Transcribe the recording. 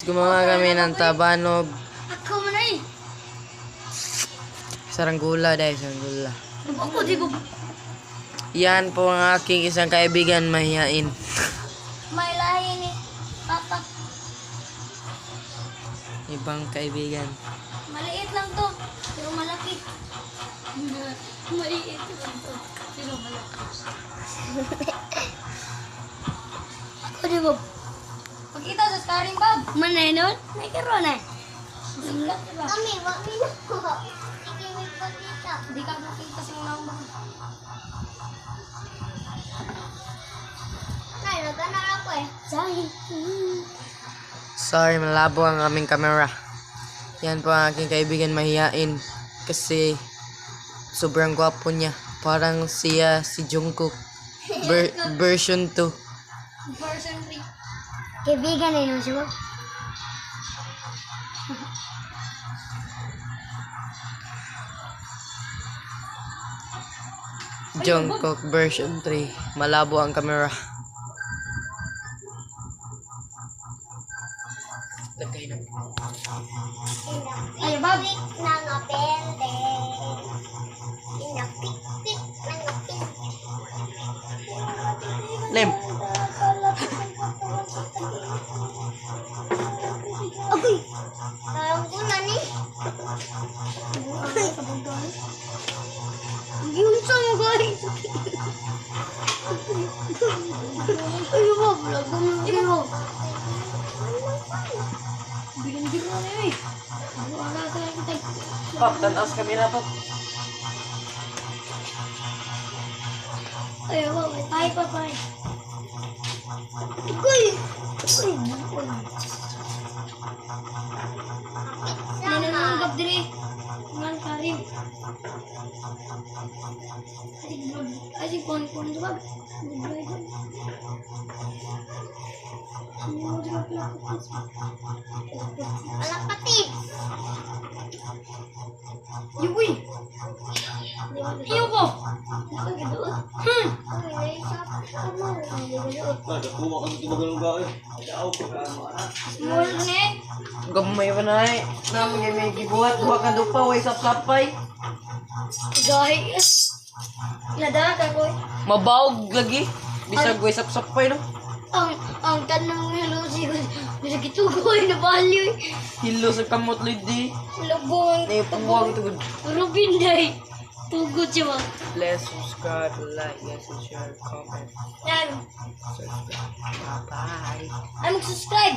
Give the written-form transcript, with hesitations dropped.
Gumawa kami ng tabanog. Ako man ay. Saranggula dahil saranggula. Ako di ba? Yan po ang aking isang kaibigan mahihain. May lahi ni Papa. Ibang kaibigan. Maliit lang to. Pero malaki. Maliit lang to. Pero malaki. Ako di ba? Pagkita sa scarring, Bob. Manay nun? May karoon eh. Sikat, diba? Kami, wag mo na po. Sige, may pagkita. Hindi ka makita sa mga baka. Nay, nagkanar ako eh. Sorry. Sorry, malabo ang aming camera. Yan po ang aking kaibigan mahihain. Kasi sobrang gwapo niya. Parang siya si Jungkook. Version 2. Version 3. Kaibigan eh, no? Siya Jungkook version 3. Malabo ang camera. Lagay na. Ay, Bob. na ngapende. Inapit-pit na ngapit. Lem. Agoy! Parang kuna ni. Ginsa mo guys. Ay, Bob. Lago mo kayo. Bilang-bilang na yun eh. Wala sa kita. Pop, tanaw sa camera, Pop. Ay, Bob. Ay, papay. Agoy! Ay, nananggap diri. Man karim. Ay, kon-kon diba? Malapatid. Yuwi! Iyo ko! Ay, sa mo. Small na eh. Gamay pa na eh. Namin yung may gibuhat. Baka dupa, way sap-sapay. Guys. Nada ka ko. Mabawag lagi. Bisag way sap-sapay, no? Ang tanong ni Lucy ko. Bisa gitugoy na value. Hilo sa kamot, lady. Lubong. May pagbuwag ito. Rubin day. Tugod siya ba? Please subscribe, like, and share, comment. Yan. Subscribe. Bye-bye. Ay mag-subscribe.